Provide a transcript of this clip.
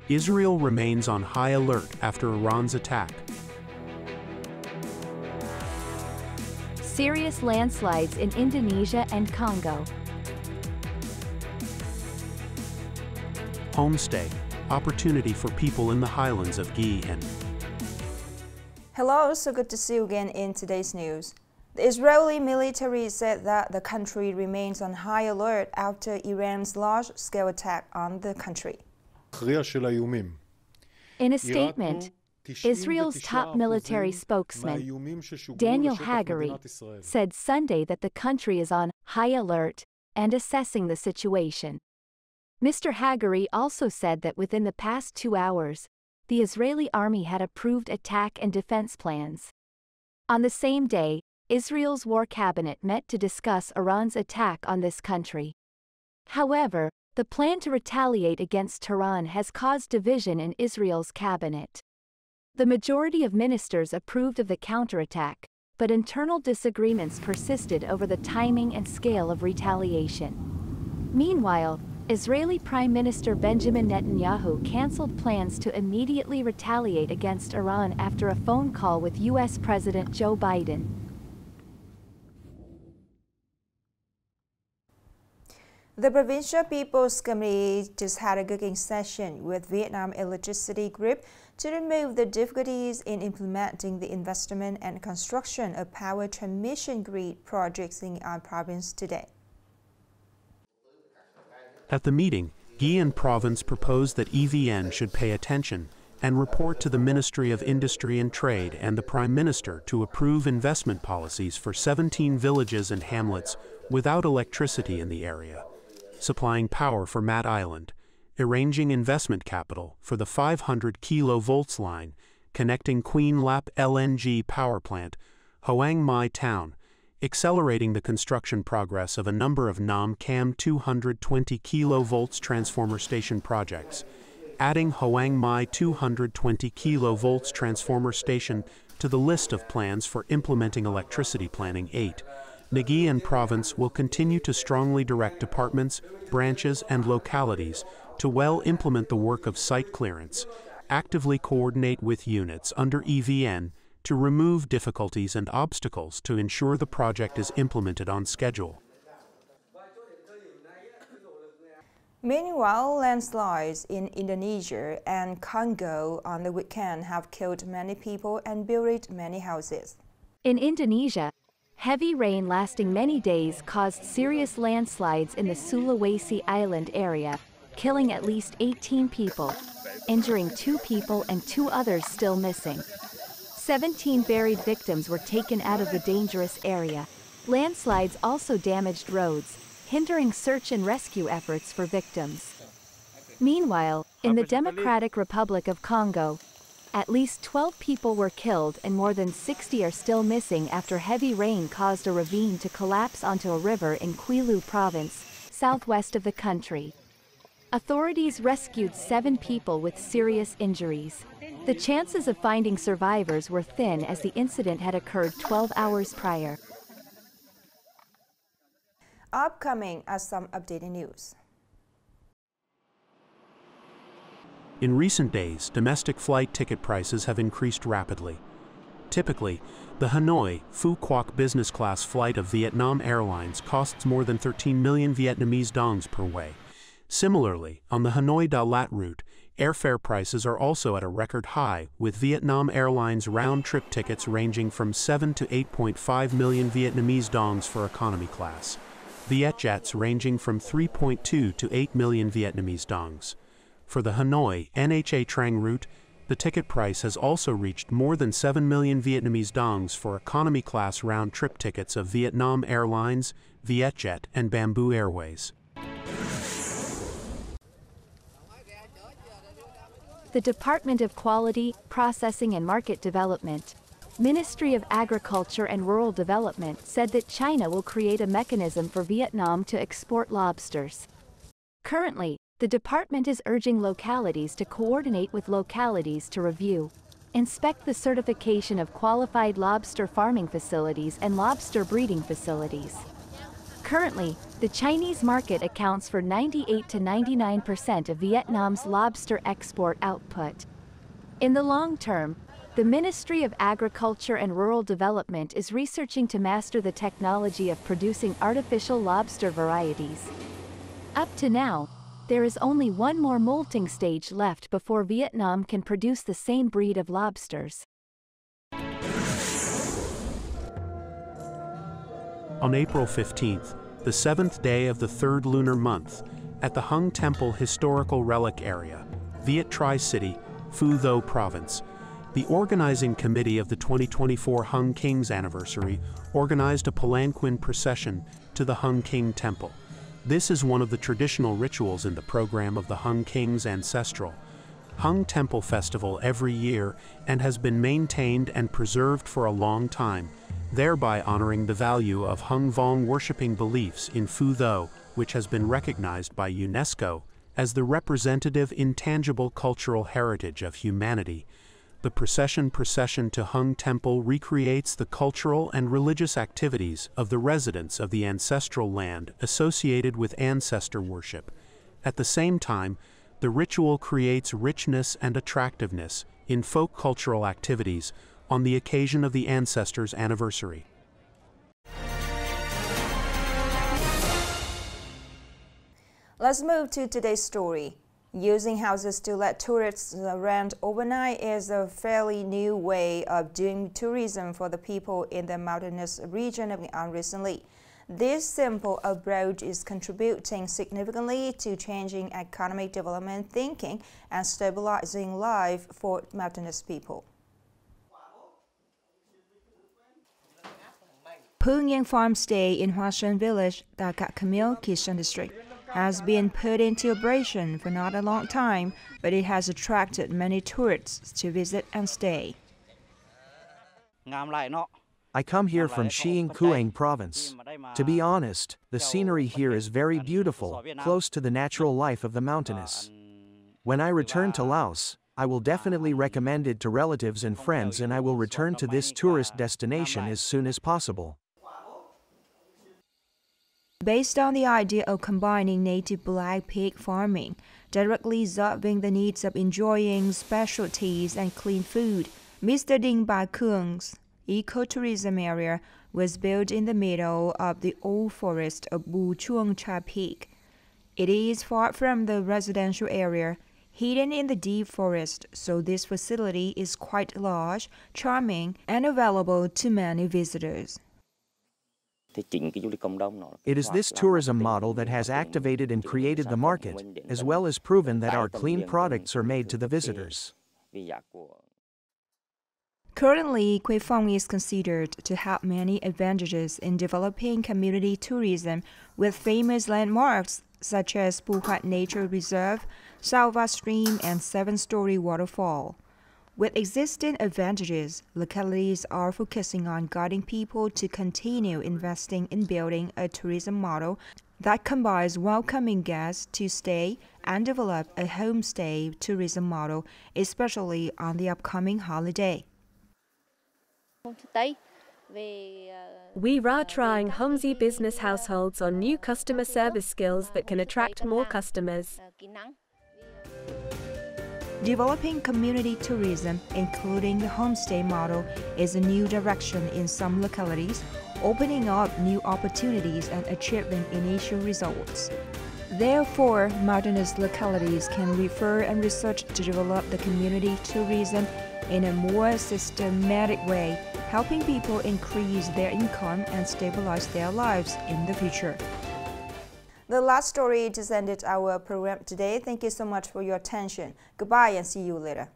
Israel remains on high alert after Iran's attack. Serious landslides in Indonesia and Congo. Homestay, opportunity for people in the highlands of Nghe An. Hello, so good to see you again in today's news. The Israeli military said that the country remains on high alert after Iran's large-scale attack on the country. In a statement, Israel's top military spokesman, Daniel Hagari, said Sunday that the country is on high alert and assessing the situation. Mr. Hagari also said that within the past 2 hours, the Israeli army had approved attack and defense plans. On the same day, Israel's war cabinet met to discuss Iran's attack on this country. However, the plan to retaliate against Tehran has caused division in Israel's cabinet. The majority of ministers approved of the counterattack, but internal disagreements persisted over the timing and scale of retaliation. Meanwhile, Israeli Prime Minister Benjamin Netanyahu canceled plans to immediately retaliate against Iran after a phone call with U.S. President Joe Biden. The Provincial People's Committee just had a cooking session with Vietnam Electricity Group to remove the difficulties in implementing the investment and construction of power transmission grid projects in Nghệ An province today. At the meeting, Nghe An province proposed that EVN should pay attention and report to the Ministry of Industry and Trade and the Prime Minister to approve investment policies for 17 villages and hamlets without electricity in the area, supplying power for Mat Island, arranging investment capital for the 500 kV line connecting Queen Lap LNG power plant, Hoang Mai town, accelerating the construction progress of a number of Nam Cam 220 kV transformer station projects, adding Hoang Mai 220 kV transformer station to the list of plans for implementing electricity planning 8. Nghe An province will continue to strongly direct departments, branches, and localities to well implement the work of site clearance, actively coordinate with units under EVN to remove difficulties and obstacles to ensure the project is implemented on schedule. Meanwhile, landslides in Indonesia and Congo on the weekend have killed many people and buried many houses. In Indonesia, heavy rain lasting many days caused serious landslides in the Sulawesi Island area, killing at least 18 people, injuring 2 people and 2 others still missing. 17 buried victims were taken out of the dangerous area. Landslides also damaged roads, hindering search and rescue efforts for victims. Meanwhile, in the Democratic Republic of Congo, at least 12 people were killed and more than 60 are still missing after heavy rain caused a ravine to collapse onto a river in Kwilu province, southwest of the country. Authorities rescued 7 people with serious injuries. The chances of finding survivors were thin as the incident had occurred 12 hours prior. Upcoming are some updated news. In recent days, domestic flight ticket prices have increased rapidly. Typically, the Hanoi Phu Quoc business class flight of Vietnam Airlines costs more than 13 million Vietnamese dongs per way. Similarly, on the Hanoi-Da Lat route, airfare prices are also at a record high, with Vietnam Airlines round-trip tickets ranging from 7 to 8.5 million Vietnamese dongs for economy class. Vietjets ranging from 3.2 to 8 million Vietnamese dongs. For the Hanoi NHA Trang route, the ticket price has also reached more than 7 million Vietnamese dongs for economy class round-trip tickets of Vietnam Airlines, Vietjet, and Bamboo Airways. The Department of Quality, Processing and Market Development, Ministry of Agriculture and Rural Development said that China will create a mechanism for Vietnam to export lobsters. Currently, the department is urging localities to coordinate with localities to review, inspect the certification of qualified lobster farming facilities and lobster breeding facilities. Currently, the Chinese market accounts for 98 to 99% of Vietnam's lobster export output. In the long term, the Ministry of Agriculture and Rural Development is researching to master the technology of producing artificial lobster varieties. Up to now, there is only one more molting stage left before Vietnam can produce the same breed of lobsters. On April 15th, the 7th day of the 3rd lunar month, at the Hung Temple Historical Relic Area, Viet Tri-City, Phu Tho Province, the organizing committee of the 2024 Hung King's anniversary organized a palanquin procession to the Hung King Temple. This is one of the traditional rituals in the program of the Hung King's ancestral Hung Temple Festival every year and has been maintained and preserved for a long time, thereby honoring the value of Hung Vong worshipping beliefs in Phu Tho, which has been recognized by UNESCO as the representative intangible cultural heritage of humanity. The procession to Hung Temple recreates the cultural and religious activities of the residents of the ancestral land associated with ancestor worship. At the same time, the ritual creates richness and attractiveness in folk cultural activities on the occasion of the ancestors' anniversary. Let's move to today's story. Using houses to let tourists rent overnight is a fairly new way of doing tourism for the people in the mountainous region of Nghệ An recently. This simple approach is contributing significantly to changing economic development thinking and stabilizing life for mountainous people. Phu Ngan Farm Stay in Hoa Sơn Village, Đài Phát, Kishan District, has been put into operation for not a long time, but it has attracted many tourists to visit and stay. I come here from Xieng Kuang Province. To be honest, the scenery here is very beautiful, close to the natural life of the mountainous. When I return to Laos, I will definitely recommend it to relatives and friends, and I will return to this tourist destination as soon as possible. Based on the idea of combining native black pig farming, directly serving the needs of enjoying specialties and clean food, Mr. Ding Ba Kuang's ecotourism area was built in the middle of the old forest of Bu Chuang Cha Peak. It is far from the residential area, hidden in the deep forest, so this facility is quite large, charming, and available to many visitors. It is this tourism model that has activated and created the market, as well as proven that our clean products are made to the visitors. Currently, Quy Phong is considered to have many advantages in developing community tourism with famous landmarks such as Pu Huat Nature Reserve, Salva Stream, and 7-story waterfall. With existing advantages, localities are focusing on guiding people to continue investing in building a tourism model that combines welcoming guests to stay and develop a homestay tourism model, especially on the upcoming holiday. We are trying Homestay business households on new customer service skills that can attract more customers. Developing community tourism, including the homestay model, is a new direction in some localities, opening up new opportunities and achieving initial results. Therefore, mountainous localities can refer and research to develop the community tourism in a more systematic way, helping people increase their income and stabilize their lives in the future. The last story just ended our program today. Thank you so much for your attention. Goodbye and see you later.